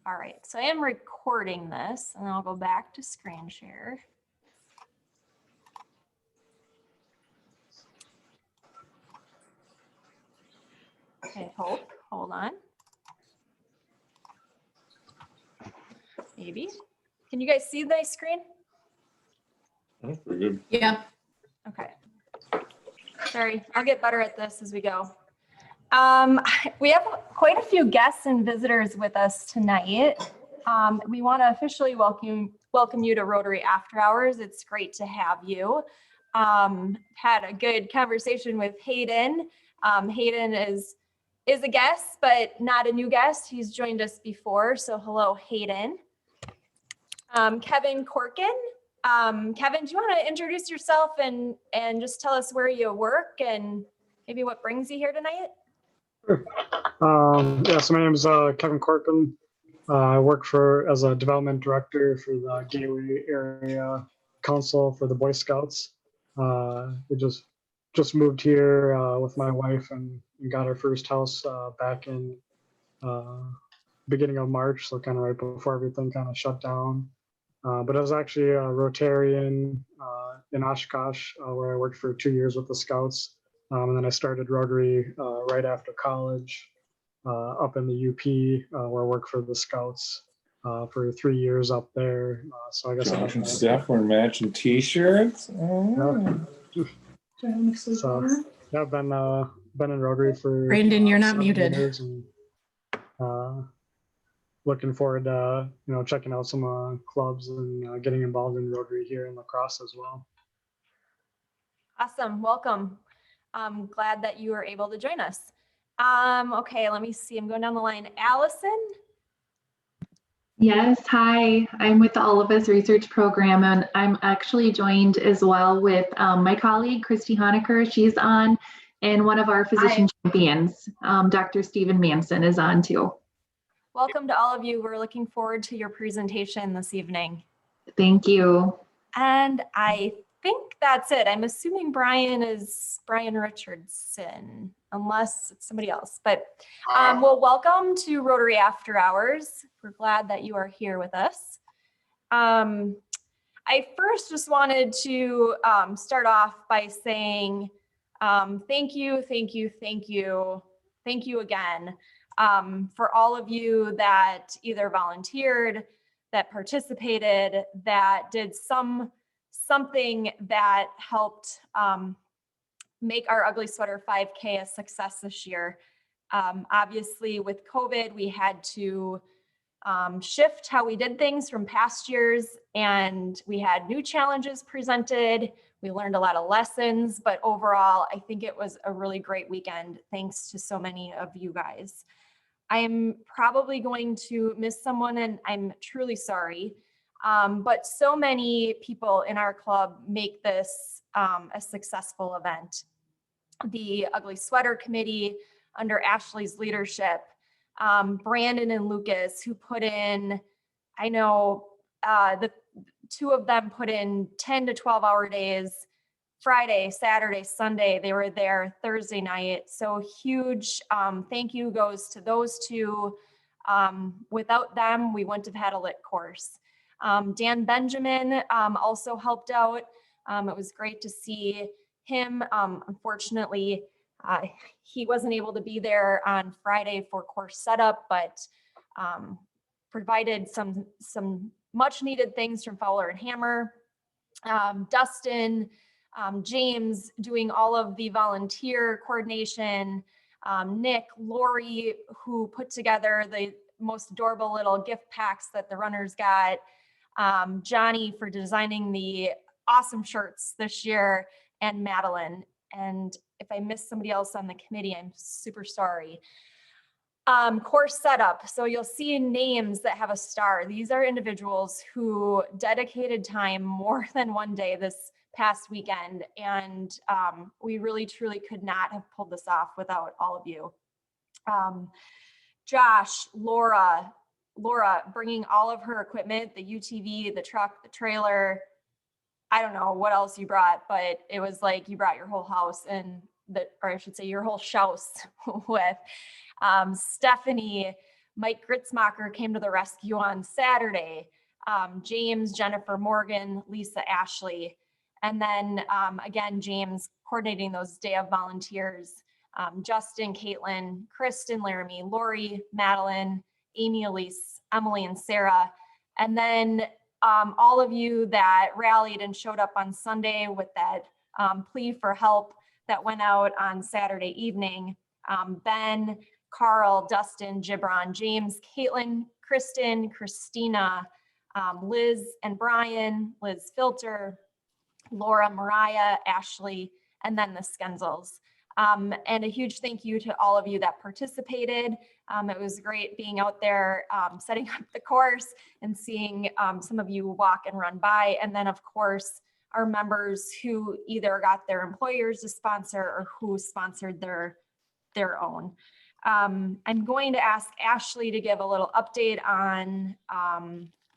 All right, so I am recording this and I'll go back to screen share. Okay, hold on. Maybe. Can you guys see my screen? That's pretty good. Yeah. Okay. Sorry, I'll get better at this as we go. We have quite a few guests and visitors with us tonight. We want to officially welcome you to Rotary After Hours. It's great to have you. Had a good conversation with Hayden. Hayden is a guest, but not a new guest. He's joined us before, so hello, Hayden. Kevin Corkin. Kevin, do you want to introduce yourself and just tell us where you work and maybe what brings you here tonight? Sure. Yeah, so my name is Kevin Corkin. I work as a development director for the Gateway Area Council for the Boy Scouts. We just moved here with my wife and got our first house back in beginning of March, so kind of right before everything kind of shut down. But I was actually a Rotarian in Oshkosh, where I worked for 2 years with the Scouts. And then I started Rotary right after college up in the UP, where I worked for the Scouts for 3 years up there. So I guess Josh and Steph were matching t-shirts. Yeah. So yeah, I've been in Rotary for Brandon, you're not 7 muted. years and looking forward to checking out some clubs and getting involved in Rotary here in La Crosse as well. Awesome, welcome. I'm glad that you were able to join us. Okay, let me see. I'm going down the line. Allison. Yes, hi. I'm with the All of Us Research Program, and I'm actually joined as well with my colleague, Christy Honecker. She's on, and one of our physician champions, Dr. Stephen Manson, is on too. Welcome to all of you. We're looking forward to your presentation this evening. Thank you. And I think that's it. I'm assuming Brian is Brian Richardson, unless it's somebody else. But well, welcome to Rotary After Hours. We're glad that you are here with us. I first just wanted to start off by saying thank you again for all of you that either volunteered, that participated, that did something that helped make our Ugly Sweater 5K a success this year. Obviously with COVID, we had to shift how we did things from past years, and we had new challenges presented. We learned a lot of lessons, but overall, I think it was a really great weekend. Thanks to so many of you guys. I'm probably going to miss someone, and I'm truly sorry. But so many people in our club make this a successful event. The Ugly Sweater Committee under Ashley's leadership, Brandon and Lucas, who put in, I know the two of them put in 10 to 12-hour days, Friday, Saturday, Sunday. They were there Thursday night. So huge thank you goes to those two. Without them, we wouldn't have had a lit course. Dan Benjamin also helped out. It was great to see him. Unfortunately, he wasn't able to be there on Friday for course setup, but provided some much needed things from Fowler and Hammer. Dustin, James doing all of the volunteer coordination, Nick, Lori, who put together the most adorable little gift packs that the runners got, Johnny for designing the awesome shirts this year, and Madeline. And if I missed somebody else on the committee, I'm super sorry. Course setup. So you'll see names that have a star. These are individuals who dedicated time more than one day this past weekend. And we really, truly could not have pulled this off without all of you. Josh, Laura bringing all of her equipment, the UTV, the truck, the trailer. I don't know what else you brought, but it was like you brought your whole house and or I should say your whole house with. Stephanie Mike Gritzmacher came to the rescue on Saturday. James, Jennifer Morgan, Lisa Ashley. And then again, James coordinating those day of volunteers. Justin, Caitlin, Kristen, Laramie, Lori, Madeline, Amy, Elise, Emily, and Sarah. And then all of you that rallied and showed up on Sunday with that plea for help that went out on Saturday evening. Ben, Carl, Dustin, Gibran, James, Caitlin, Kristen, Christina, Liz and Brian, Liz Filter, Laura, Mariah, Ashley, and then the Skenzels. And a huge thank you to all of you that participated. It was great being out there setting up the course and seeing some of you walk and run by. And then of course, our members who either got their employers to sponsor or who sponsored their own. I'm going to ask Ashley to give a little update on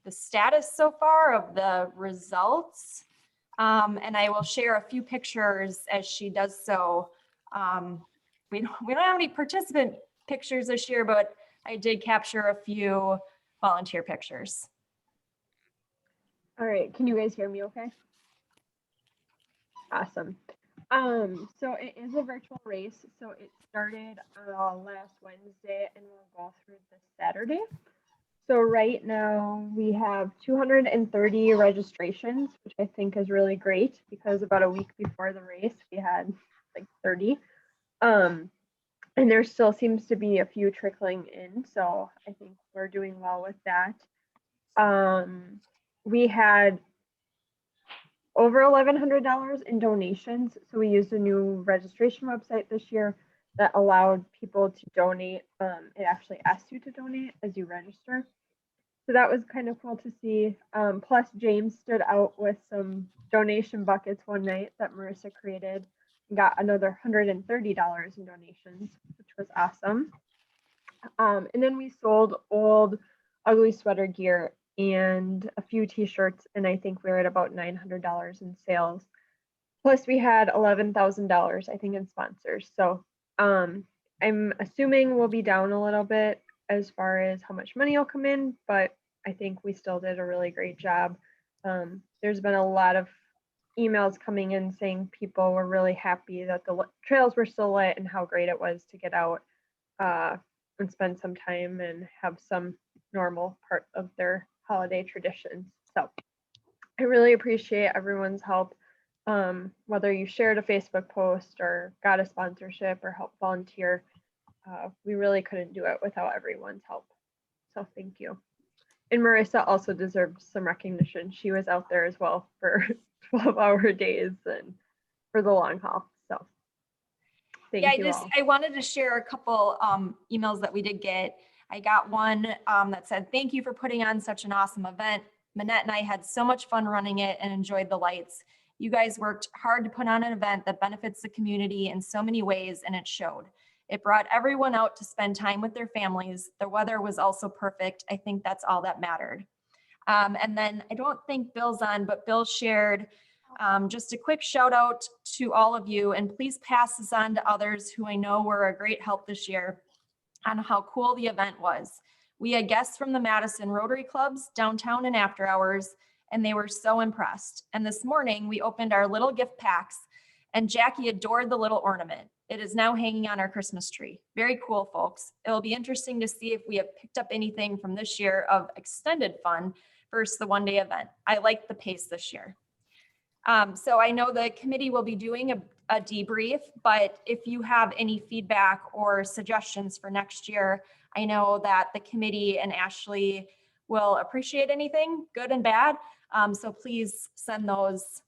the status so far of the results. And I will share a few pictures as she does so. We don't have any participant pictures this year, but I did capture a few volunteer pictures. All right, can you guys hear me okay? Awesome. So it is a virtual race. So it started last Wednesday and will go through this Saturday. So right now we have 230 registrations, which I think is really great because about a week before the race, we had like 30. And there still seems to be a few trickling in. So I think we're doing well with that. We had over $1,100 in donations. So we used a new registration website this year that allowed people to donate. It actually asks you to donate as you register. So that was kind of cool to see. Plus James stood out with some donation buckets one night that Marissa created and got another $130 in donations, which was awesome. And then we sold old ugly sweater gear and a few t-shirts, and I think we were at about $900 in sales. Plus we had $11,000, I think, in sponsors. So I'm assuming we'll be down a little bit as far as how much money will come in, but I think we still did a really great job. There's been a lot of emails coming in saying people were really happy that the trails were still lit and how great it was to get out and spend some time and have some normal part of their holiday traditions. So I really appreciate everyone's help, whether you shared a Facebook post or got a sponsorship or helped volunteer. We really couldn't do it without everyone's help. So thank you. And Marissa also deserves some recognition. She was out there as well for 12-hour days and for the long haul. So thank you all. I wanted to share a couple emails that we did get. I got one that said, "Thank you for putting on such an awesome event. Manette and I had so much fun running it and enjoyed the lights. You guys worked hard to put on an event that benefits the community in so many ways, and it showed. It brought everyone out to spend time with their families. The weather was also perfect. I think that's all that mattered." And then I don't think Bill's on, but Bill shared just a quick shout out to all of you, and please pass this on to others who I know were a great help this year on how cool the event was. We had guests from the Madison Rotary Clubs, downtown and after hours, and they were so impressed. And this morning we opened our little gift packs, and Jackie adored the little ornament. It is now hanging on our Christmas tree. Very cool, folks. It'll be interesting to see if we have picked up anything from this year of extended fun versus the one-day event. I like the pace this year. So I know the committee will be doing a debrief, but if you have any feedback or suggestions for next year, I know that the committee and Ashley will appreciate anything, good and bad. So please send those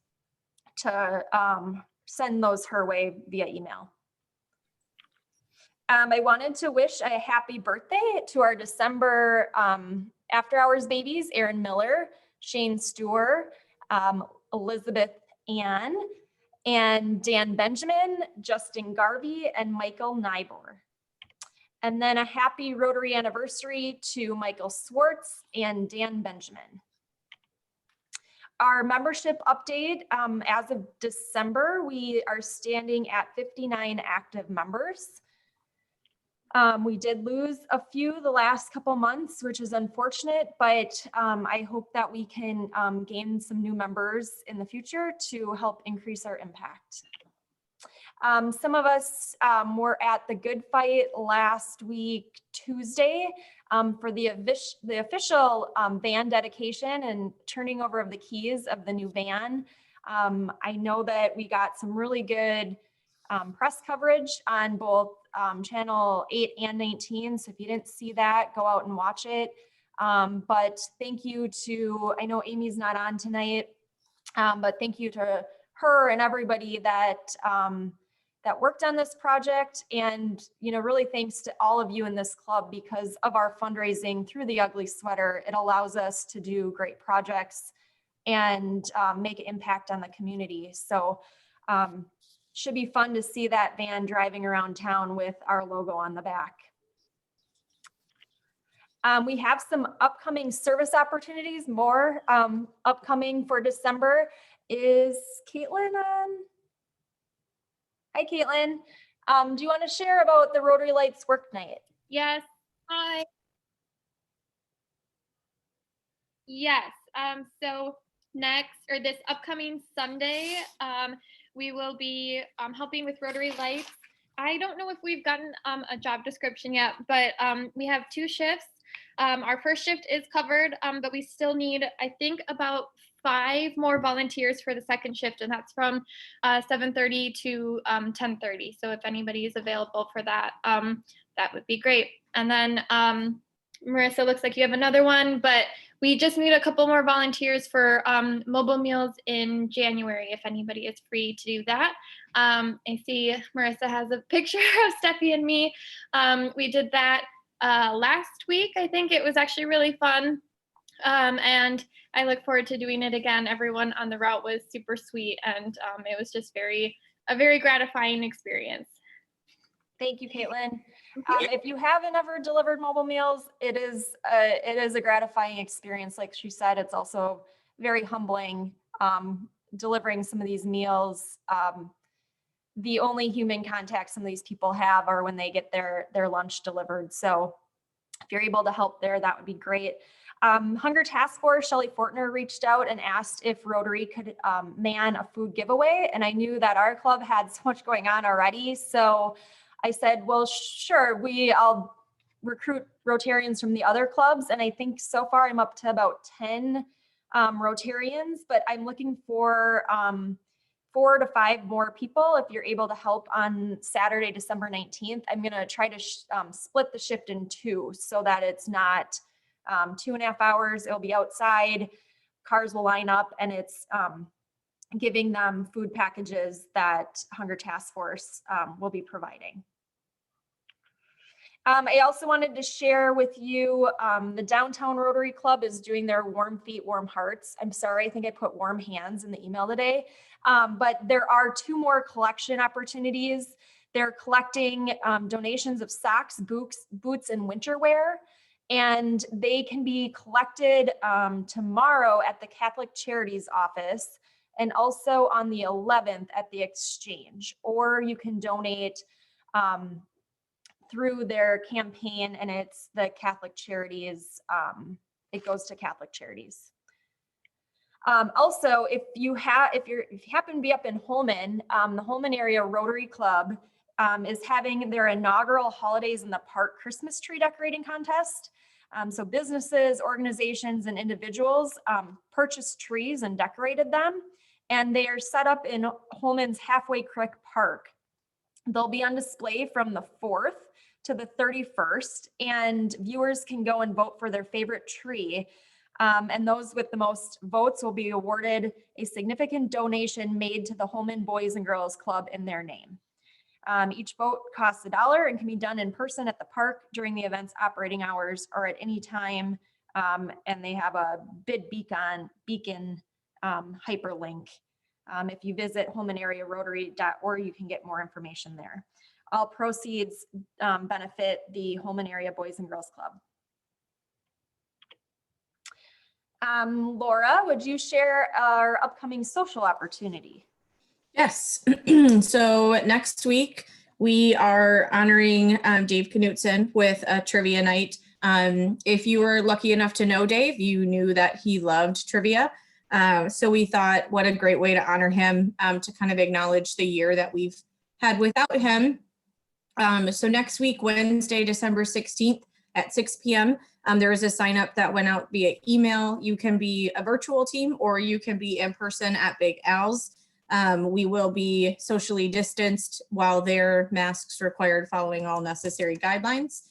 her way via email. I wanted to wish a happy birthday to our December after hours babies, Aaron Miller, Shane Stewart, Elizabeth Ann, and Dan Benjamin, Justin Garvey, and Michael Nybor. And then a happy Rotary anniversary to Michael Swartz and Dan Benjamin. Our membership update, as of December, we are standing at 59 active members. We did lose a few the last couple months, which is unfortunate, but I hope that we can gain some new members in the future to help increase our impact. Some of us were at the Good Fight last week, Tuesday, for the official van dedication and turning over of the keys of the new van. I know that we got some really good press coverage on both channel 8 and 19. So if you didn't see that, go out and watch it. But thank you to, I know Amy's not on tonight, but thank you to her and everybody that that worked on this project. And, you know, really thanks to all of you in this club, because of our fundraising through the Ugly Sweater, it allows us to do great projects and make an impact on the community. So should be fun to see that van driving around town with our logo on the back. We have some upcoming service opportunities, more upcoming for December. Is Caitlin on? Hi, Caitlin. Do you want to share about the Rotary Lights Work Night? Yes. Hi. Yes. So this upcoming Sunday, we will be helping with Rotary Lights. I don't know if we've gotten a job description yet, but we have 2 shifts. Our first shift is covered, but we still need, I think, about 5 more volunteers for the second shift, and that's from 7:30 to 10:30. So if anybody is available for that, that would be great. And then Marissa, looks like you have another one, but we just need a couple more volunteers for mobile meals in January, if anybody is free to do that. I see Marissa has a picture of Steffi and me. We did that last week. I think it was actually really fun. And I look forward to doing it again. Everyone on the route was super sweet, and it was just a very gratifying experience. Thank you, Caitlin. If you haven't ever delivered mobile meals, it is a gratifying experience. Like she said, it's also very humbling delivering some of these meals. The only human contact some of these people have are when they get their lunch delivered. So if you're able to help there, that would be great. Hunger Task Force, Shelley Fortner reached out and asked if Rotary could man a food giveaway. And I knew that our club had so much going on already. So I said, well, sure, I'll recruit Rotarians from the other clubs. And I think so far I'm up to about 10 Rotarians, but I'm looking for 4 to 5 more people. If you're able to help on Saturday, December 19th, I'm going to try to split the shift in 2 so that it's not 2.5 hours. It'll be outside, cars will line up, and it's giving them food packages that Hunger Task Force will be providing. I also wanted to share with you, the Downtown Rotary Club is doing their Warm Feet, Warm Hearts. I'm sorry, I think I put warm hands in the email today, but there are 2 more collection opportunities. They're collecting donations of socks, boots, and winter wear, and they can be collected tomorrow at the Catholic Charities office and also on the 11th at the Exchange, or you can donate through their campaign, and it's the Catholic Charities. It goes to Catholic Charities. Also, if you happen to be up in Holmen, the Holmen Area Rotary Club is having their inaugural Holidays in the Park Christmas tree decorating contest. So businesses, organizations, and individuals purchased trees and decorated them, and they are set up in Holmen's Halfway Creek Park. They'll be on display from the 4th to the 31st, and viewers can go and vote for their favorite tree. And those with the most votes will be awarded a significant donation made to the Holmen Boys and Girls Club in their name. Each vote costs $1 and can be done in person at the park during the event's operating hours or at any time. And they have a bid beacon hyperlink. If you visit holmenarearotary.org, you can get more information there. All proceeds benefit the Holmen Area Boys and Girls Club. Laura, would you share our upcoming social opportunity? Yes. So next week we are honoring Dave Knutson with a trivia night. If you were lucky enough to know Dave, you knew that he loved trivia. So we thought, what a great way to honor him, to kind of acknowledge the year that we've had without him. So next week, Wednesday, December 16th at 6 p.m., there is a sign up that went out via email. You can be a virtual team or you can be in person at Big Al's. We will be socially distanced while there, masks required, following all necessary guidelines.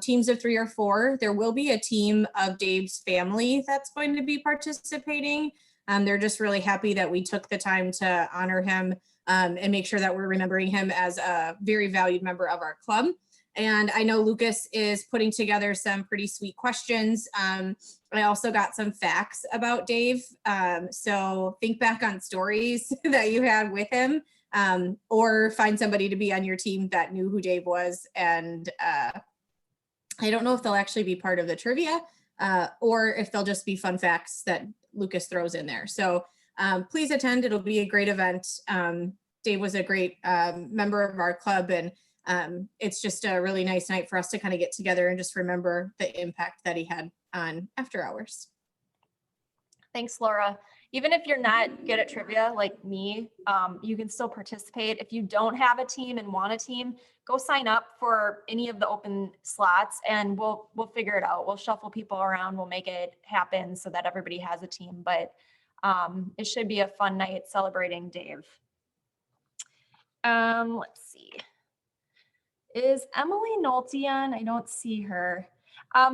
Teams of 3 or 4, there will be a team of Dave's family that's going to be participating. They're just really happy that we took the time to honor him and make sure that we're remembering him as a very valued member of our club. And I know Lucas is putting together some pretty sweet questions. I also got some facts about Dave. So think back on stories that you had with him, or find somebody to be on your team that knew who Dave was. And I don't know if they'll actually be part of the trivia or if they'll just be fun facts that Lucas throws in there. So please attend. It'll be a great event. Dave was a great member of our club, and it's just a really nice night for us to kind of get together and just remember the impact that he had on After Hours. Thanks, Laura. Even if you're not good at trivia like me, you can still participate. If you don't have a team and want a team, go sign up for any of the open slots and we'll figure it out. We'll shuffle people around. We'll make it happen so that everybody has a team, but it should be a fun night celebrating Dave. Let's see. Is Emily Nolte on? I don't see her.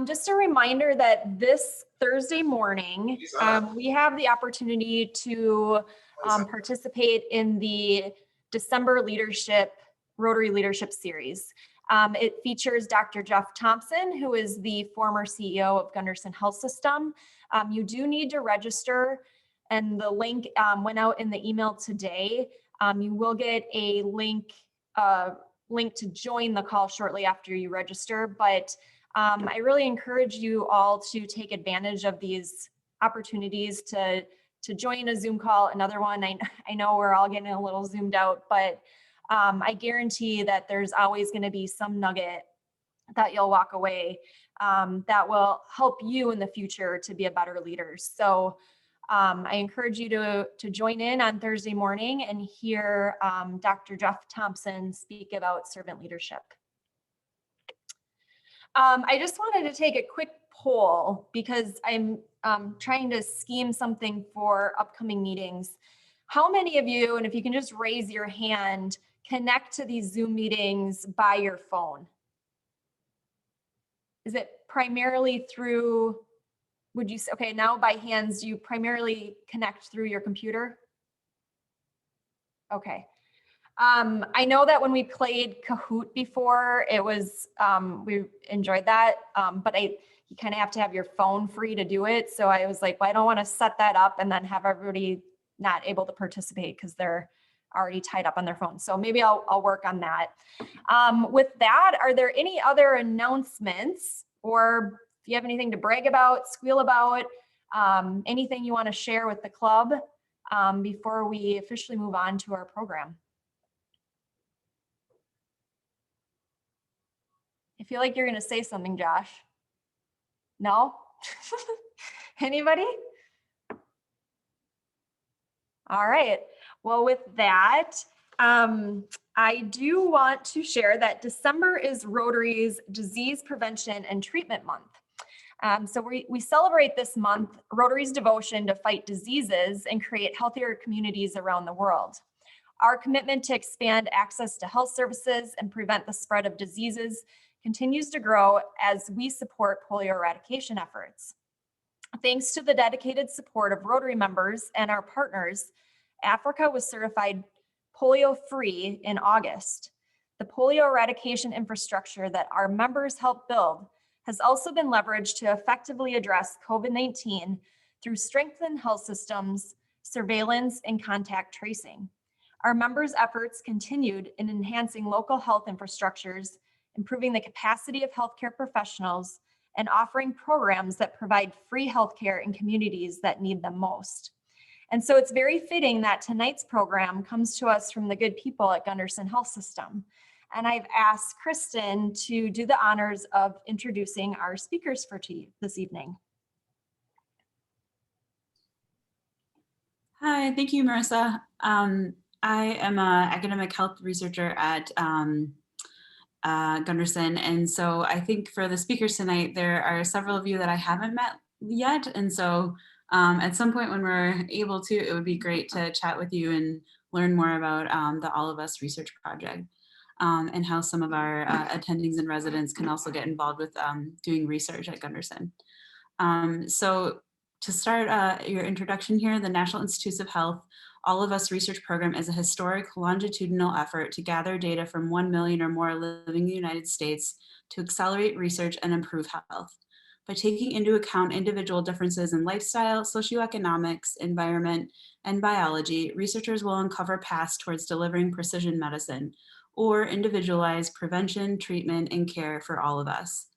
Just a reminder that this Thursday morning, we have the opportunity to participate in the December Rotary Leadership Series. It features Dr. Jeff Thompson, who is the former CEO of Gundersen Health System. You do need to register, and the link went out in the email today. You will get a link to join the call shortly after you register, but I really encourage you all to take advantage of these opportunities to join a Zoom call. Another one, I know we're all getting a little zoomed out, but I guarantee that there's always going to be some nugget that you'll walk away that will help you in the future to be a better leader. So I encourage you to join in on Thursday morning and hear Dr. Jeff Thompson speak about servant leadership. I just wanted to take a quick poll because I'm trying to scheme something for upcoming meetings. How many of you, and if you can just raise your hand, connect to these Zoom meetings by your phone? Is it primarily through, would you say, okay, now by hands, do you primarily connect through your computer? Okay. I know that when we played Kahoot before, it was, we enjoyed that, but you kind of have to have your phone free to do it. So I was like, well, I don't want to set that up and then have everybody not able to participate because they're already tied up on their phone. So maybe I'll work on that. With that, are there any other announcements, or if you have anything to brag about, squeal about, anything you want to share with the club before we officially move on to our program? I feel like you're going to say something, Josh. No? Anybody? All right. Well, with that, I do want to share that December is Rotary's Disease Prevention and Treatment Month. So we celebrate this month Rotary's devotion to fight diseases and create healthier communities around the world. Our commitment to expand access to health services and prevent the spread of diseases continues to grow as we support polio eradication efforts. Thanks to the dedicated support of Rotary members and our partners, Africa was certified polio-free in August. The polio eradication infrastructure that our members helped build has also been leveraged to effectively address COVID-19 through strengthened health systems, surveillance, and contact tracing. Our members' efforts continued in enhancing local health infrastructures, improving the capacity of healthcare professionals, and offering programs that provide free healthcare in communities that need them most. And so it's very fitting that tonight's program comes to us from the good people at Gundersen Health System. And I've asked Kristen to do the honors of introducing our speakers for this evening. Hi, thank you, Marissa. I am an academic health researcher at Gundersen. And so I think for the speakers tonight, there are several of you that I haven't met yet. And so at some point when we're able to, it would be great to chat with you and learn more about the All of Us research project and how some of our attendings and residents can also get involved with doing research at Gundersen. So to start your introduction here, the National Institutes of Health All of Us research program is a historic longitudinal effort to gather data from 1 million or more living in the United States to accelerate research and improve health. By taking into account individual differences in lifestyle, socioeconomics, environment, and biology, researchers will uncover paths towards delivering precision medicine or individualized prevention, treatment, and care for all of us.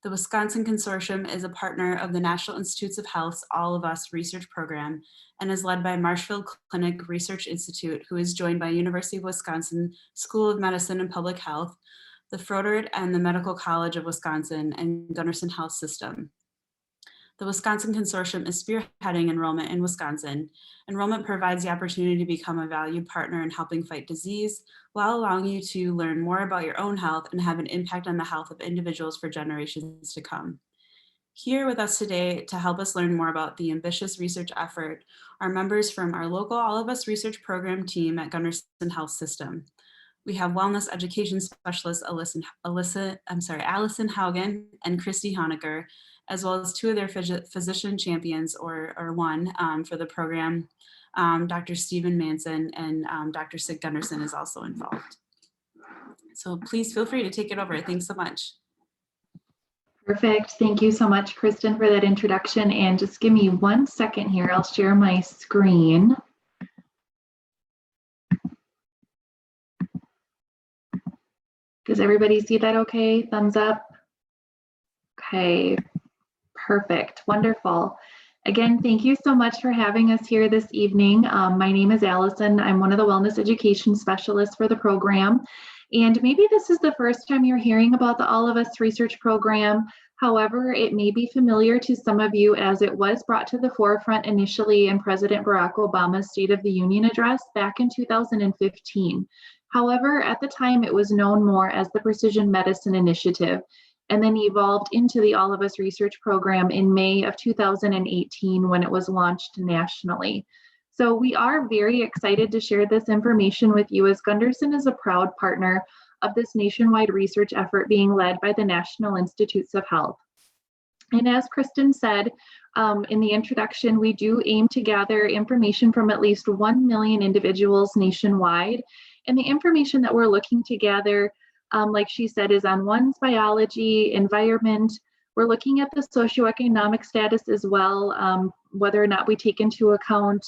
The Wisconsin Consortium is a partner of the National Institutes of Health's All of Us research program and is led by Marshfield Clinic Research Institute, who is joined by University of Wisconsin School of Medicine and Public Health, the Froedtert and the Medical College of Wisconsin, and Gundersen Health System. The Wisconsin Consortium is spearheading enrollment in Wisconsin. Enrollment provides the opportunity to become a valued partner in helping fight disease, while allowing you to learn more about your own health and have an impact on the health of individuals for generations to come. Here with us today to help us learn more about the ambitious research effort are members from our local All of Us research program team at Gundersen Health System. We have wellness education specialist Allison Haugen and Christy Honecker, as well as two of their physician champions, or one for the program, Dr. Stephen Manson and Dr. Sid Gundersen is also involved. So please feel free to take it over. Thanks so much. Perfect. Thank you so much, Kristen, for that introduction. And just give me 1 second here. I'll share my screen. Does everybody see that okay? Thumbs up. Okay, perfect. Wonderful. Again, thank you so much for having us here this evening. My name is Allison. I'm one of the wellness education specialists for the program. And maybe this is the first time you're hearing about the All of Us research program. However, it may be familiar to some of you as it was brought to the forefront initially in President Barack Obama's State of the Union address back in 2015. However, at the time, it was known more as the Precision Medicine Initiative, and then evolved into the All of Us research program in May of 2018 when it was launched nationally. So we are very excited to share this information with you, as Gundersen is a proud partner of this nationwide research effort being led by the National Institutes of Health. And as Kristen said in the introduction, we do aim to gather information from at least 1 million individuals nationwide. And the information that we're looking to gather, like she said, is on one's biology, environment. We're looking at the socioeconomic status as well, whether or not we take into account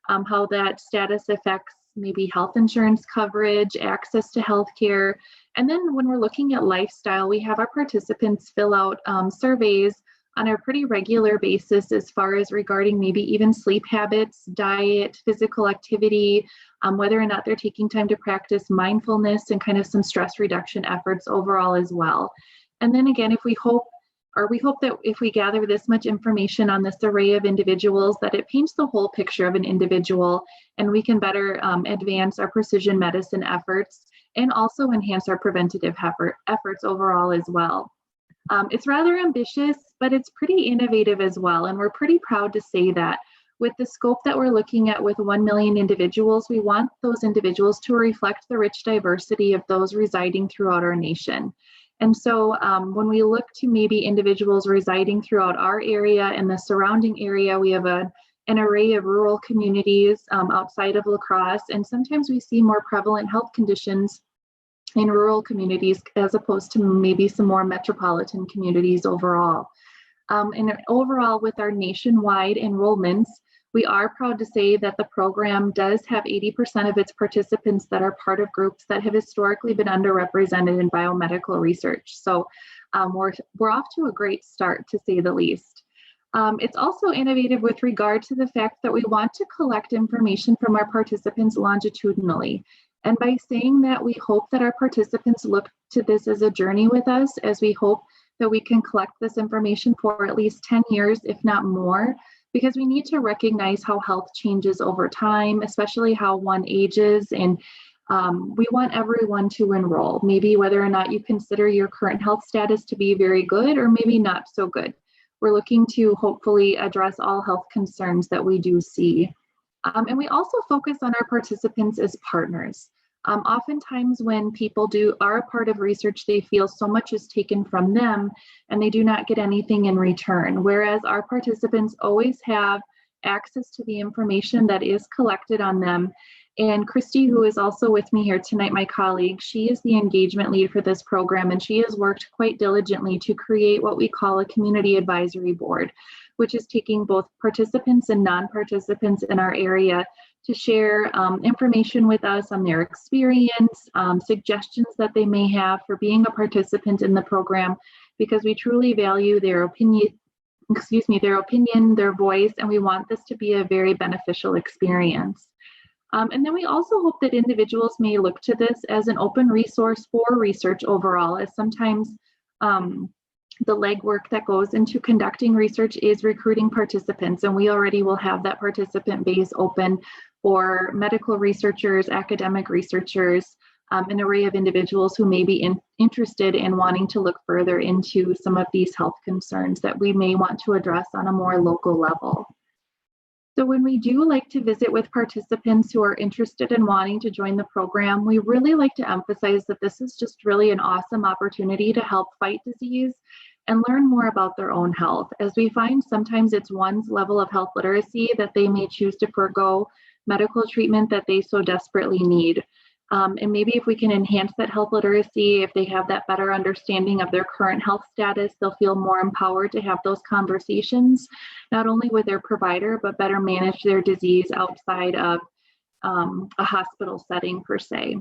how that status affects maybe health insurance coverage, access to healthcare. And then when we're looking at lifestyle, we have our participants fill out surveys on a pretty regular basis as far as regarding maybe even sleep habits, diet, physical activity, whether or not they're taking time to practice mindfulness and kind of some stress reduction efforts overall as well. And then again, we hope that if we gather this much information on this array of individuals, that it paints the whole picture of an individual, and we can better advance our precision medicine efforts and also enhance our preventative efforts overall as well. It's rather ambitious, but it's pretty innovative as well, and we're pretty proud to say that. With the scope that we're looking at with 1 million individuals, we want those individuals to reflect the rich diversity of those residing throughout our nation. And so when we look to maybe individuals residing throughout our area and the surrounding area, we have an array of rural communities outside of La Crosse, and sometimes we see more prevalent health conditions in rural communities as opposed to maybe some more metropolitan communities overall. And overall, with our nationwide enrollments, we are proud to say that the program does have 80% of its participants that are part of groups that have historically been underrepresented in biomedical research. So we're off to a great start, to say the least. It's also innovative with regard to the fact that we want to collect information from our participants longitudinally. And by saying that, we hope that our participants look to this as a journey with us, as we hope that we can collect this information for at least 10 years, if not more, because we need to recognize how health changes over time, especially how one ages. And we want everyone to enroll, maybe whether or not you consider your current health status to be very good or maybe not so good. We're looking to hopefully address all health concerns that we do see. And we also focus on our participants as partners. Oftentimes when people are a part of research, they feel so much is taken from them and they do not get anything in return. Whereas our participants always have access to the information that is collected on them. And Christy, who is also with me here tonight, my colleague, she is the engagement lead for this program, and she has worked quite diligently to create what we call a community advisory board, which is taking both participants and non-participants in our area to share information with us on their experience, suggestions that they may have for being a participant in the program, because we truly value their opinion, their voice, and we want this to be a very beneficial experience. And then we also hope that individuals may look to this as an open resource for research overall, as sometimes the legwork that goes into conducting research is recruiting participants, and we already will have that participant base open for medical researchers, academic researchers, an array of individuals who may be interested in wanting to look further into some of these health concerns that we may want to address on a more local level. So when we do like to visit with participants who are interested in wanting to join the program, we really like to emphasize that this is just really an awesome opportunity to help fight disease and learn more about their own health, as we find sometimes it's one's level of health literacy that they may choose to forego medical treatment that they so desperately need. And maybe if we can enhance that health literacy, if they have that better understanding of their current health status, they'll feel more empowered to have those conversations, not only with their provider, but better manage their disease outside of a hospital setting per se.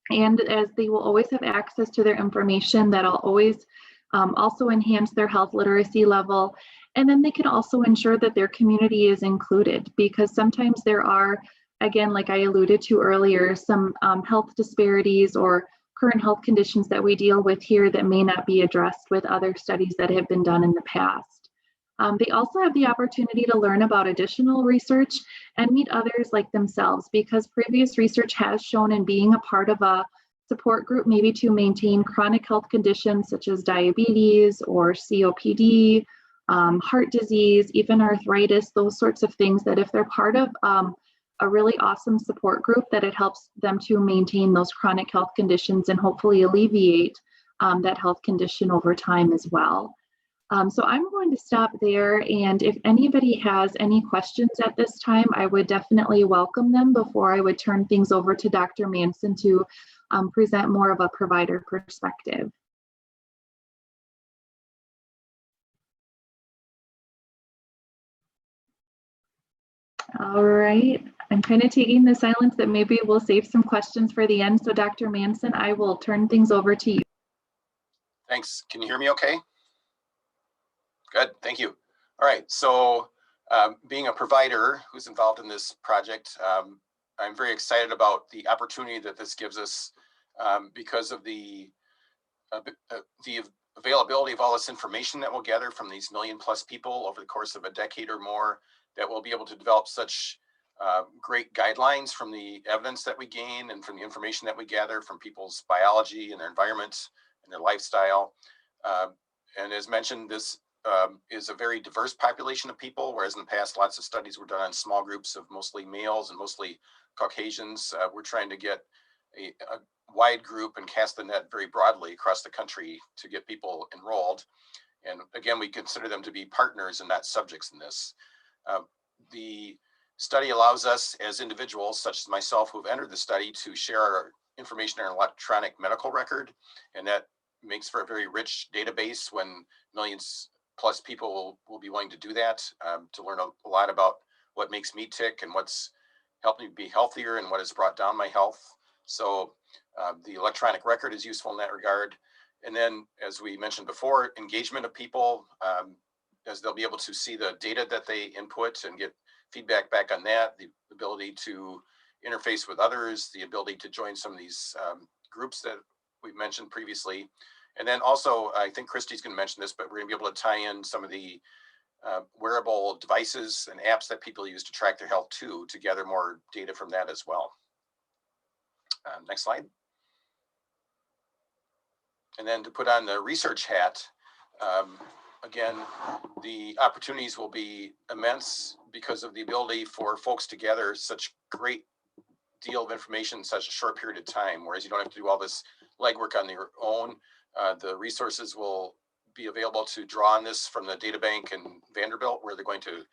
And as they will always have access to their information, that'll always also enhance their health literacy level. And then they can also ensure that their community is included, because sometimes there are, again, like I alluded to earlier, some health disparities or current health conditions that we deal with here that may not be addressed with other studies that have been done in the past. They also have the opportunity to learn about additional research and meet others like themselves, because previous research has shown in being a part of a support group, maybe to maintain chronic health conditions such as diabetes or COPD, heart disease, even arthritis, those sorts of things, that if they're part of a really awesome support group, that it helps them to maintain those chronic health conditions and hopefully alleviate that health condition over time as well. So I'm going to stop there, and if anybody has any questions at this time, I would definitely welcome them before I would turn things over to Dr. Manson to present more of a provider perspective. All right, I'm kind of taking the silence that maybe we'll save some questions for the end. So Dr. Manson, I will turn things over to you. Thanks. Can you hear me okay? Good, thank you. All right, so being a provider who's involved in this project, I'm very excited about the opportunity that this gives us because of the availability of all this information that we'll gather from these million+ people over the course of a decade or more, that we'll be able to develop such great guidelines from the evidence that we gain and from the information that we gather from people's biology and their environment and their lifestyle. And as mentioned, this is a very diverse population of people, whereas in the past, lots of studies were done on small groups of mostly males and mostly Caucasians. We're trying to get a wide group and cast the net very broadly across the country to get people enrolled. And again, we consider them to be partners and not subjects in this. The study allows us as individuals, such as myself, who've entered the study, to share our information in an electronic medical record. And that makes for a very rich database when millions+ people will be willing to do that, to learn a lot about what makes me tick and what's helped me be healthier and what has brought down my health. So the electronic record is useful in that regard. And then, as we mentioned before, engagement of people, as they'll be able to see the data that they input and get feedback back on that, the ability to interface with others, the ability to join some of these groups that we've mentioned previously. And then also, I think Christy's going to mention this, but we're going to be able to tie in some of the wearable devices and apps that people use to track their health too, to gather more data from that as well. Next slide. And then to put on the research hat, again, the opportunities will be immense because of the ability for folks to gather such great deal of information in such a short period of time, whereas you don't have to do all this legwork on your own. The resources will be available to draw on this from the data bank in Vanderbilt, where they're going to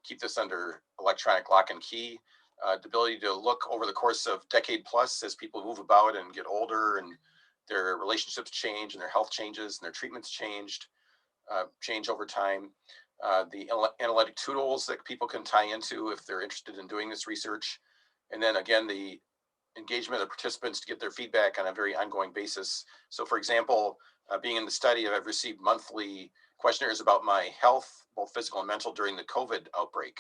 keep this under electronic lock and key. The ability to look over the course of decade plus as people move about and get older and their relationships change and their health changes and their treatments change over time. The analytic tools that people can tie into if they're interested in doing this research. And then again, the engagement of participants to get their feedback on a very ongoing basis. So for example, being in the study, I've received monthly questionnaires about my health, both physical and mental, during the COVID outbreak.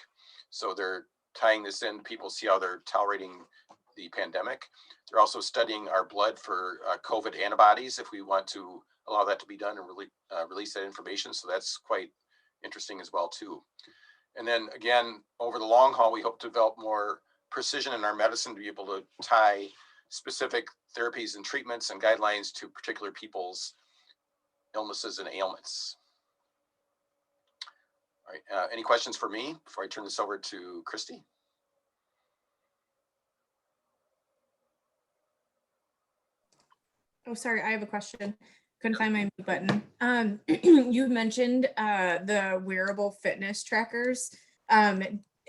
So they're tying this in, people see how they're tolerating the pandemic. They're also studying our blood for COVID antibodies if we want to allow that to be done and really release that information. So that's quite interesting as well too. And then again, over the long haul, we hope to develop more precision in our medicine to be able to tie specific therapies and treatments and guidelines to particular people's illnesses and ailments. All right, any questions for me before I turn this over to Christy? Oh, sorry, I have a question. Couldn't find my mute button. You mentioned the wearable fitness trackers.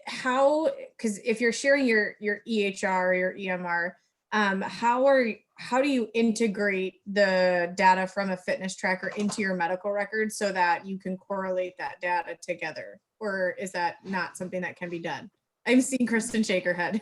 How, because if you're sharing your EHR, your EMR, how do you integrate the data from a fitness tracker into your medical record so that you can correlate that data together? Or is that not something that can be done? I'm seeing Kristen shake her head.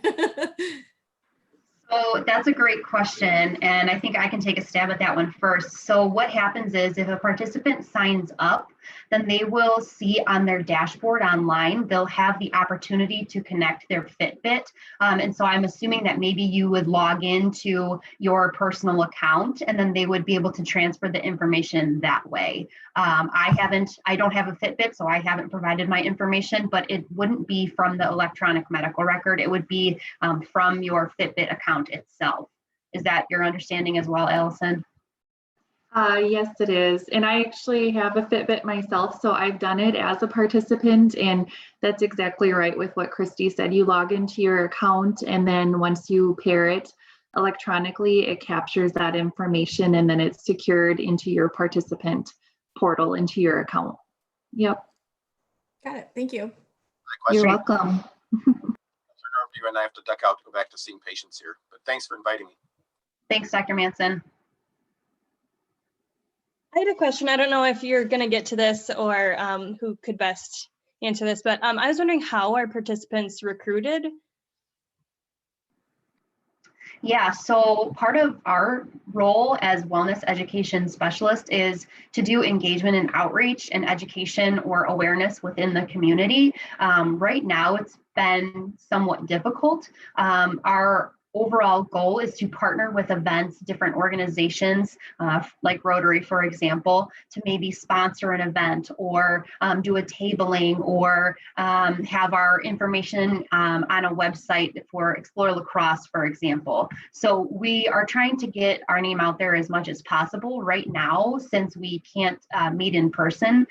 So that's a great question, and I think I can take a stab at that one first. So what happens is if a participant signs up, then they will see on their dashboard online, they'll have the opportunity to connect their Fitbit. And so I'm assuming that maybe you would log into your personal account and then they would be able to transfer the information that way. I don't have a Fitbit, so I haven't provided my information, but it wouldn't be from the electronic medical record. It would be from your Fitbit account itself. Is that your understanding as well, Allison? Yes, it is. And I actually have a Fitbit myself, so I've done it as a participant, and that's exactly right with what Christy said. You log into your account, and then once you pair it electronically, it captures that information, and then it's secured into your participant portal, into your account. Yep. Got it. Thank you. You're welcome. And I have to duck out to go back to seeing patients here, but thanks for inviting me. Thanks, Dr. Manson. I had a question. I don't know if you're going to get to this or who could best answer this, but I was wondering how are participants recruited? Yeah, so part of our role as wellness education specialist is to do engagement and outreach and education or awareness within the community. Right now, it's been somewhat difficult. Our overall goal is to partner with events, different organizations like Rotary, for example, to maybe sponsor an event or do a tabling or have our information on a website for Explore Lacrosse, for example. So we are trying to get our name out there as much as possible. Right now, since we can't meet in person,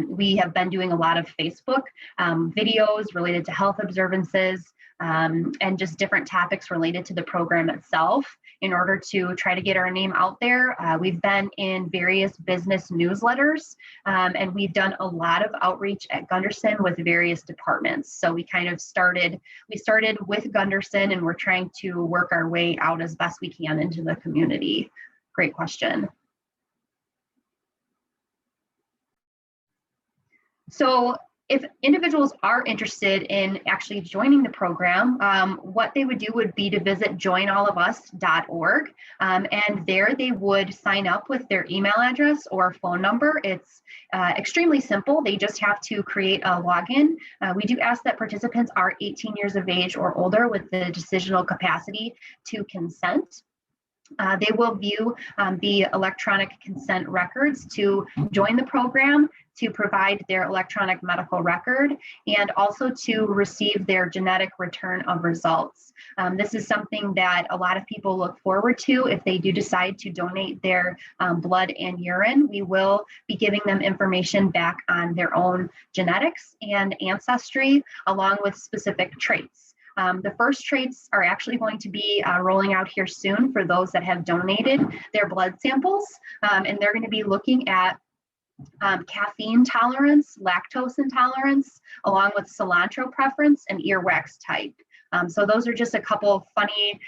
we have been doing a lot of Facebook videos related to health observances, and just different topics related to the program itself in order to try to get our name out there. We've been in various business newsletters, and we've done a lot of outreach at Gundersen with various departments. So we started with Gundersen, and we're trying to work our way out as best we can into the community. Great question. So if individuals are interested in actually joining the program, what they would do would be to visit joinallofus.org, and there they would sign up with their email address or phone number. It's extremely simple. They just have to create a login. We do ask that participants are 18 years of age or older with the decisional capacity to consent. They will view the electronic consent records to join the program, to provide their electronic medical record, and also to receive their genetic return of results. This is something that a lot of people look forward to if they do decide to donate their blood and urine. We will be giving them information back on their own genetics and ancestry, along with specific traits. The first traits are actually going to be rolling out here soon for those that have donated their blood samples, and they're going to be looking at caffeine tolerance, lactose intolerance, along with cilantro preference and earwax type. So those are just a couple of funny,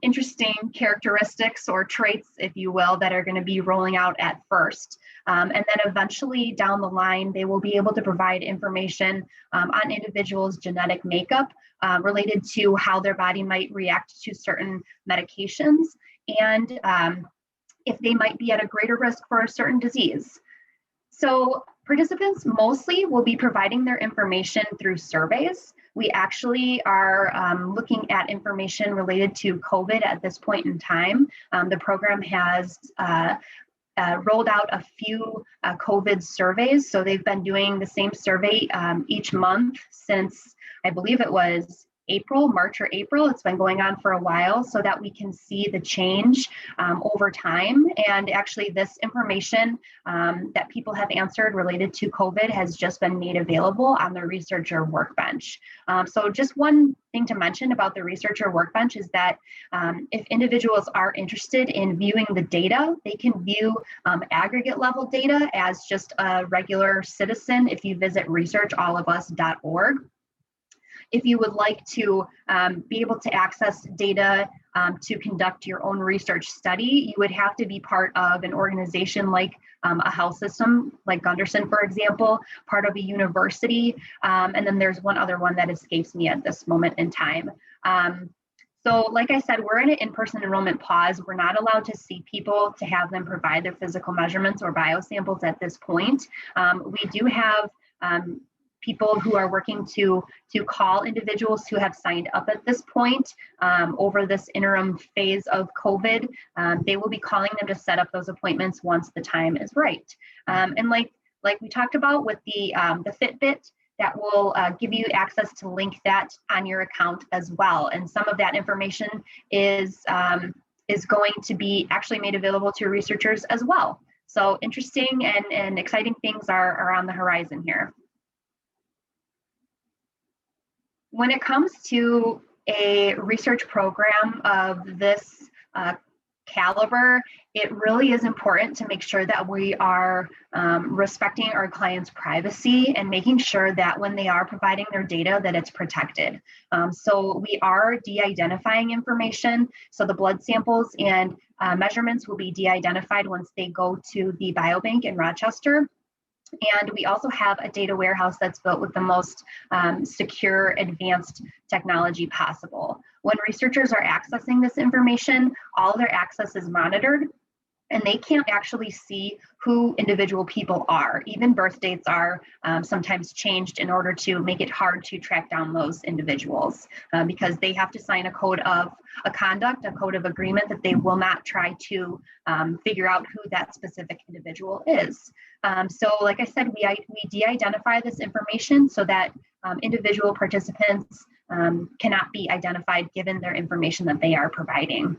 interesting characteristics or traits, if you will, that are going to be rolling out at first. And then eventually down the line, they will be able to provide information on individuals' genetic makeup related to how their body might react to certain medications and if they might be at a greater risk for a certain disease. So participants mostly will be providing their information through surveys. We actually are looking at information related to COVID at this point in time. The program has rolled out a few COVID surveys. So they've been doing the same survey each month since, I believe it was March or April. It's been going on for a while so that we can see the change over time. And actually this information that people have answered related to COVID has just been made available on the researcher workbench. So just one thing to mention about the researcher workbench is that if individuals are interested in viewing the data, they can view aggregate level data as just a regular citizen if you visit researchallofus.org. If you would like to be able to access data to conduct your own research study, you would have to be part of an organization like a health system, like Gundersen, for example, part of a university. And then there's one other one that escapes me at this moment in time. So like I said, we're in an in-person enrollment pause. We're not allowed to see people to have them provide their physical measurements or biosamples at this point. We do have people who are working to call individuals who have signed up at this point over this interim phase of COVID. They will be calling them to set up those appointments once the time is right. And like we talked about with the Fitbit, that will give you access to link that on your account as well. And some of that information is going to be actually made available to researchers as well. So interesting and exciting things are on the horizon here. When it comes to a research program of this caliber, it really is important to make sure that we are respecting our clients' privacy and making sure that when they are providing their data that it's protected. So we are de-identifying information. So the blood samples and measurements will be de-identified once they go to the biobank in Rochester. And we also have a data warehouse that's built with the most secure, advanced technology possible. When researchers are accessing this information, all of their access is monitored, and they can't actually see who individual people are. Even birth dates are sometimes changed in order to make it hard to track down those individuals because they have to sign a code of conduct, a code of agreement that they will not try to figure out who that specific individual is. So like I said, we de-identify this information so that individual participants cannot be identified given their information that they are providing.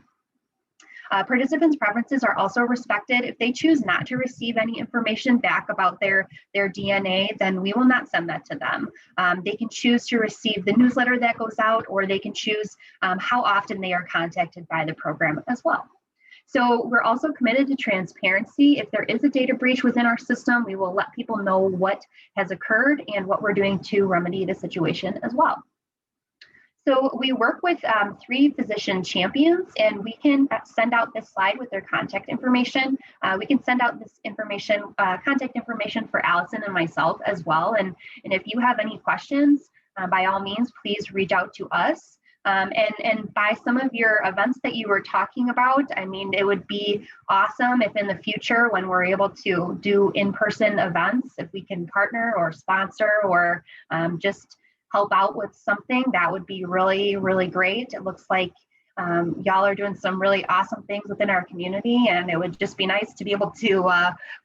Participants' preferences are also respected. If they choose not to receive any information back about their DNA, then we will not send that to them. They can choose to receive the newsletter that goes out, or they can choose how often they are contacted by the program as well. So we're also committed to transparency. If there is a data breach within our system, we will let people know what has occurred and what we're doing to remedy the situation as well. So we work with 3 physician champions, and we can send out this slide with their contact information. We can send out this information, contact information for Allison and myself as well. And if you have any questions, by all means, please reach out to us. And by some of your events that you were talking about, I mean, it would be awesome if in the future, when we're able to do in-person events, if we can partner or sponsor or just help out with something, that would be really, really great. It looks like y'all are doing some really awesome things within our community, and it would just be nice to be able to,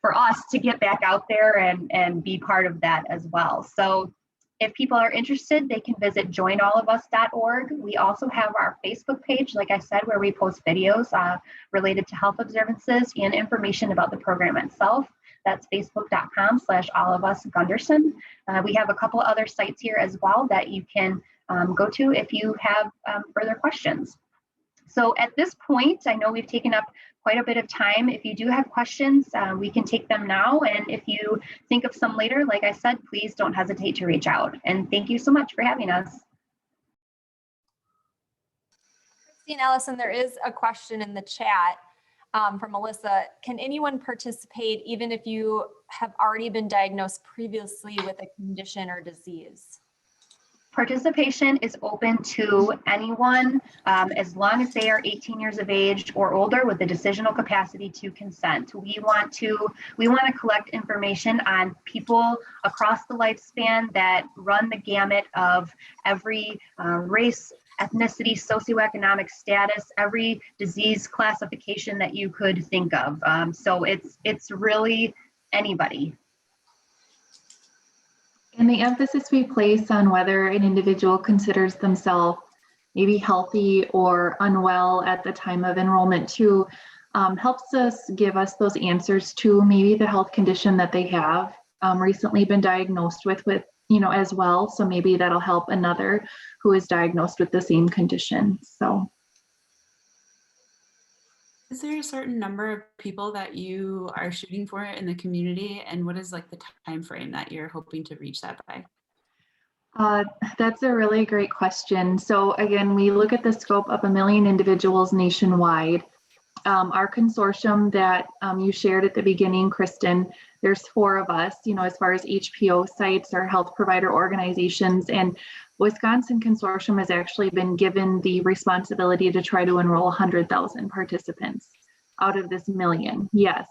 for us to get back out there and be part of that as well. So if people are interested, they can visit joinallofus.org. We also have our Facebook page, like I said, where we post videos related to health observances and information about the program itself. That's facebook.com/allofusgundersen. We have a couple other sites here as well that you can go to if you have further questions. So at this point, I know we've taken up quite a bit of time. If you do have questions, we can take them now. And if you think of some later, like I said, please don't hesitate to reach out. And thank you so much for having us. Christine, Allison, there is a question in the chat from Melissa. Can anyone participate even if you have already been diagnosed previously with a condition or disease? Participation is open to anyone as long as they are 18 years of age or older with the decisional capacity to consent. We want to collect information on people across the lifespan that run the gamut of every race, ethnicity, socioeconomic status, every disease classification that you could think of. So it's really anybody. And the emphasis we place on whether an individual considers themselves maybe healthy or unwell at the time of enrollment too helps us give us those answers to maybe the health condition that they have recently been diagnosed with as well. So maybe that'll help another who is diagnosed with the same condition. So. Is there a certain number of people that you are shooting for in the community, and what is like the time frame that you're hoping to reach that by? That's a really great question. So again, we look at the scope of 1 million individuals nationwide. Our consortium that you shared at the beginning, Kristen, there's 4 of us, as far as HPO sites or health provider organizations, and Wisconsin Consortium has actually been given the responsibility to try to enroll 100,000 participants out of this 1 million. Yes,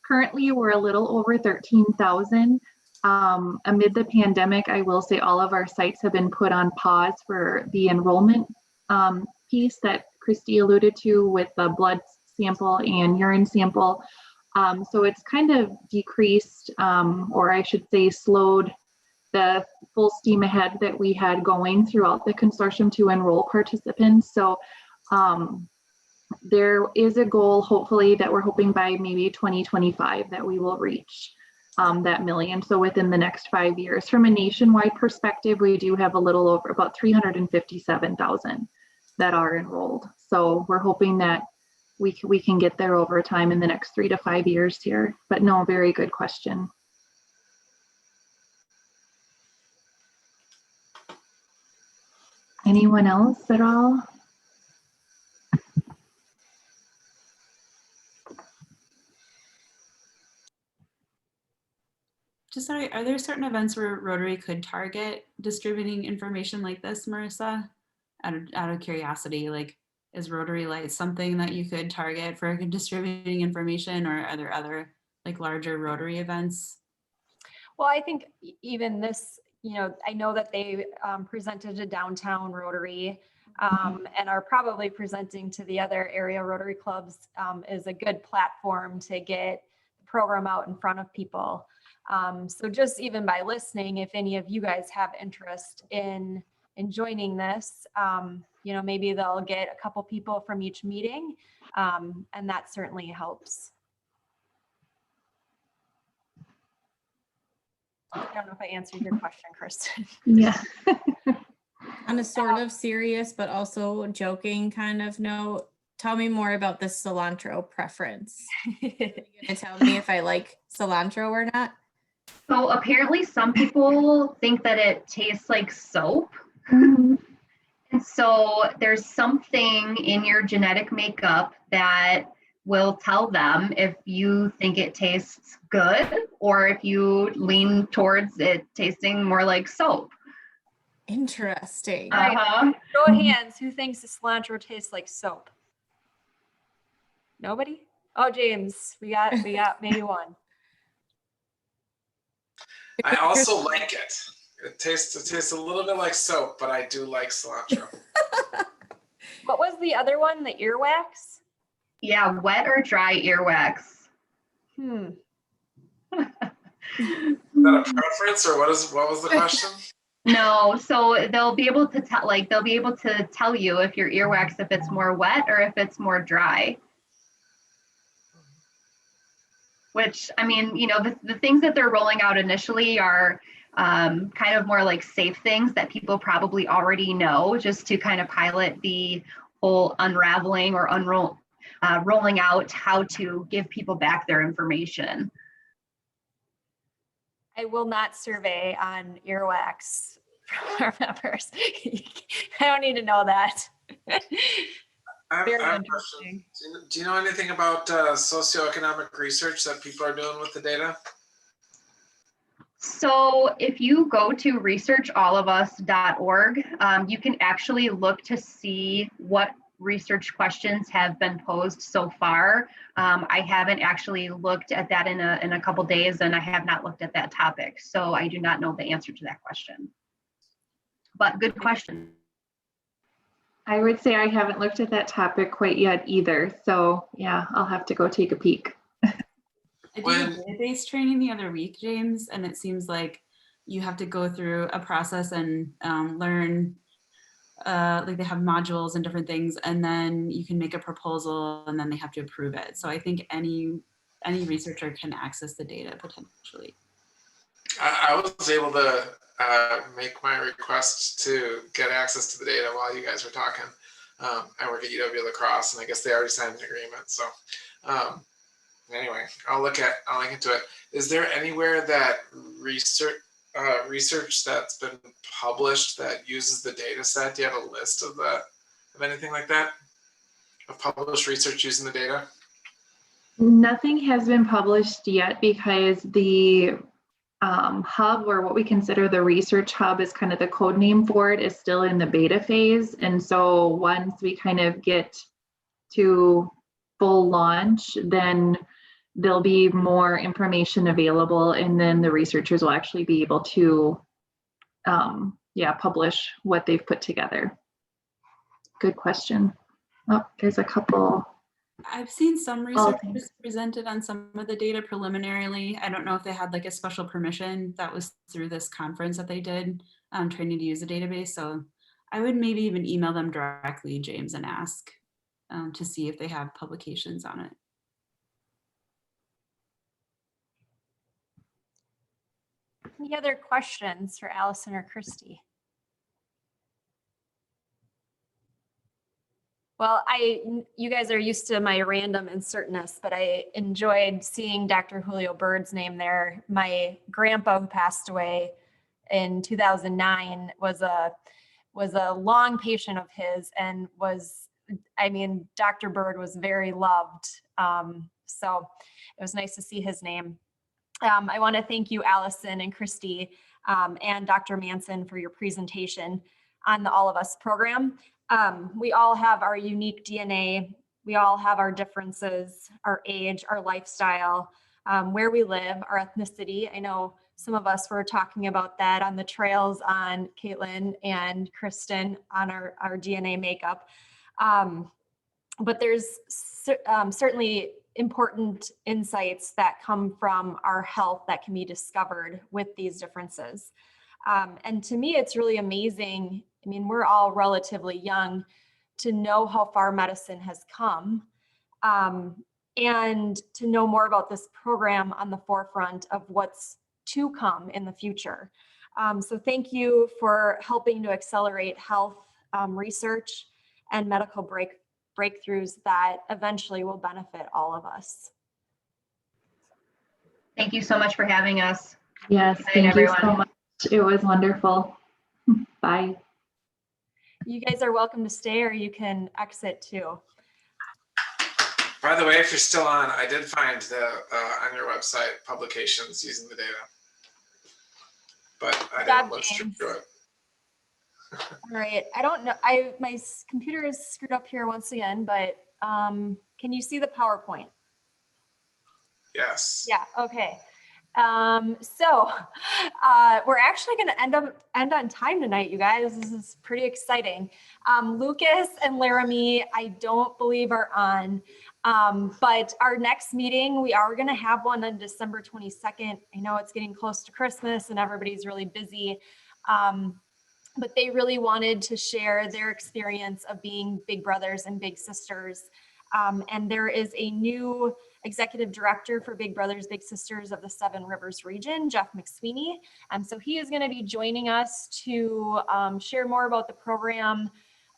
currently we're a little over 13,000. Amid the pandemic, I will say all of our sites have been put on pause for the enrollment piece that Christy alluded to with the blood sample and urine sample. So it's kind of decreased, or I should say slowed the full steam ahead that we had going throughout the consortium to enroll participants. So there is a goal, hopefully, that we're hoping by maybe 2025 that we will reach that 1 million. So within the next 5 years. From a nationwide perspective, we do have a little over about 357,000 that are enrolled. So we're hoping that we can get there over time in the next 3 to 5 years here. But no, very good question. Anyone else at all? Just are there certain events where Rotary could target distributing information like this, Marissa? Out of curiosity, like, is Rotary Light something that you could target for distributing information, or are there other like larger Rotary events? Well, I think even this, I know that they presented to Downtown Rotary and are probably presenting to the other area Rotary clubs is a good platform to get the program out in front of people. So just even by listening, if any of you guys have interest in joining this, maybe they'll get a couple people from each meeting, and that certainly helps. I don't know if I answered your question, Kristen. Yeah. On a sort of serious but also joking kind of note, tell me more about the cilantro preference. Are you gonna tell me if I like cilantro or not? So apparently some people think that it tastes like soap. And so there's something in your genetic makeup that will tell them if you think it tastes good or if you lean towards it tasting more like soap. Interesting. Right. Uh-huh. Show of hands, who thinks the cilantro tastes like soap? Nobody? Oh, James, we got maybe one. I also like it. It tastes a little bit like soap, but I do like cilantro. What was the other one? The earwax? Yeah, wet or dry earwax. Hmm. Is that a preference, or what was the question? No, so they'll be able to tell you if your earwax, if it's more wet or if it's more dry. Which, I mean, you know, the things that they're rolling out initially are kind of more like safe things that people probably already know, just to kind of pilot the whole unraveling or rolling out how to give people back their information. I will not survey on earwax from our members. I don't need to know that. I Very have a interesting. question. Do you know anything about socioeconomic research that people are doing with the data? So if you go to researchallofus.org, you can actually look to see what research questions have been posed so far. I haven't actually looked at that in a couple days, and I have not looked at that topic. So I do not know the answer to that question. But good question. I would say I haven't looked at that topic quite yet either. So yeah, I'll have to go take a peek. I did database training the other week, James, and it seems like you have to go through a process and learn, like they have modules and different things, and then you can make a proposal and then they have to approve it. So I think any researcher can access the data potentially. I was able to make my request to get access to the data while you guys were talking. I work at UW La Crosse, and I guess they already signed an agreement. So anyway, I'll look into it. Is there anywhere that research that's been published that uses the data set? Do you have a list of anything like that? Of published research using the data? Nothing has been published yet because the hub, or what we consider the research hub is kind of the code name for it, is still in the beta phase. And so once we kind of get to full launch, then there'll be more information available, and then the researchers will actually be able to publish what they've put together. Good question. Oh, there's a couple. I've seen some researchers presented on some of the data preliminarily. I don't know if they had like a special permission that was through this conference that they did, training to use the database. So I would maybe even email them directly, James, and ask to see if they have publications on it. Any other questions for Allison or Christy? Well, you guys are used to my random insertness, but I enjoyed seeing Dr. Julio Bird's name there. My grandpa, who passed away in 2009, was a long patient of his, and Dr. Bird was very loved. So it was nice to see his name. I want to thank you, Allison and Christy, and Dr. Manson, for your presentation on the All of Us program. We all have our unique DNA. We all have our differences, our age, our lifestyle, where we live, our ethnicity. I know some of us were talking about that on the trails on Caitlin and Kristen on our DNA makeup. But there's certainly important insights that come from our health that can be discovered with these differences. And to me, it's really amazing. I mean, we're all relatively young to know how far medicine has come, and to know more about this program on the forefront of what's to come in the future. So thank you for helping to accelerate health research and medical breakthroughs that eventually will benefit all of us. Thank you so much for having us. Yes, Good night, thank everyone. you so much. It was wonderful. Bye. You guys are welcome to stay or you can exit too. By the way, if you're still on, I did find the on your website publications using the data, but I didn't look through it. All right, I don't know, my computer is screwed up here once again, but can you see the PowerPoint? Yes. Yeah, okay. We're actually going to end on time tonight, you guys. This is pretty exciting. Lucas and Laramie, I don't believe are on, but our next meeting, we are going to have one on December 22nd. I know it's getting close to Christmas and everybody's really busy. But they really wanted to share their experience of being big brothers and big sisters. And there is a new executive director for Big Brothers Big Sisters of the Seven Rivers region, Jeff McSweeney. So he is going to be joining us to share more about the program.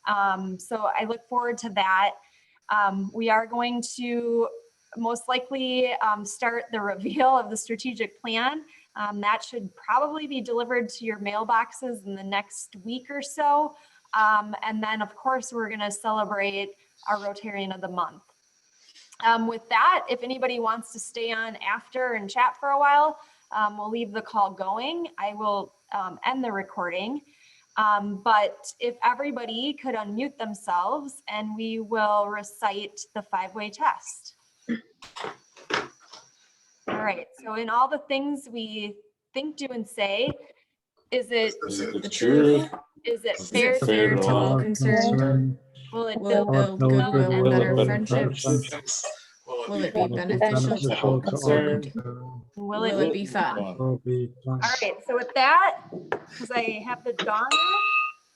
So I look forward to that. We are going to most likely start the reveal of the strategic plan. That should probably be delivered to your mailboxes in the next week or so. And then of course, we're going to celebrate our Rotarian of the Month. With that, if anybody wants to stay on after and chat for a while, we'll leave the call going. I will end the recording. But if everybody could unmute themselves and we will recite the 5-way test. All right, so in all the things we think, do, and say, is it the truth? Is it Is fair it fair to to all all concerned? Will it Will it build build goodwill goodwill and and better better friendships? friendships? Will it be beneficial beneficial to all concerned? Will Will it it be fun? Will be fun. All right, so with that, because I have the dawn,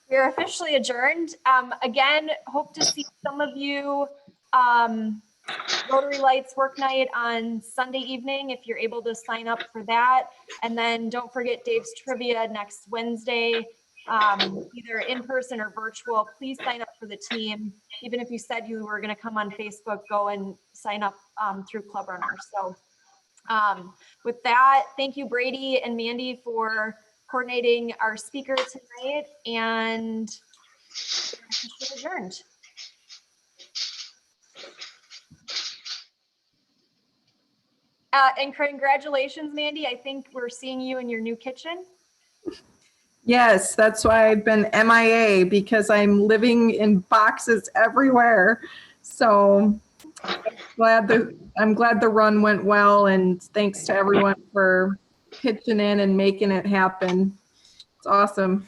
we are officially adjourned. Again, hope to see some of you Rotary Lights Work Night on Sunday evening if you're able to sign up for that. And then don't forget Dave's Trivia next Wednesday, either in person or virtual. Please sign up for the team. Even if you said you were going to come on Facebook, go and sign up through Club Runner. So with that, thank you, Brady and Mandy, for coordinating our speaker tonight, and we're officially adjourned. And congratulations, Mandy. I think we're seeing you in your new kitchen. Yes, that's why I've been MIA, because I'm living in boxes everywhere. So I'm glad the run went well, and thanks to everyone for pitching in and making it happen. It's awesome.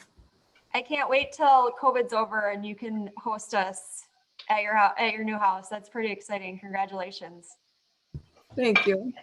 I can't wait till COVID's over and you can host us at your house, at your new house. That's pretty exciting. Congratulations. Thank you.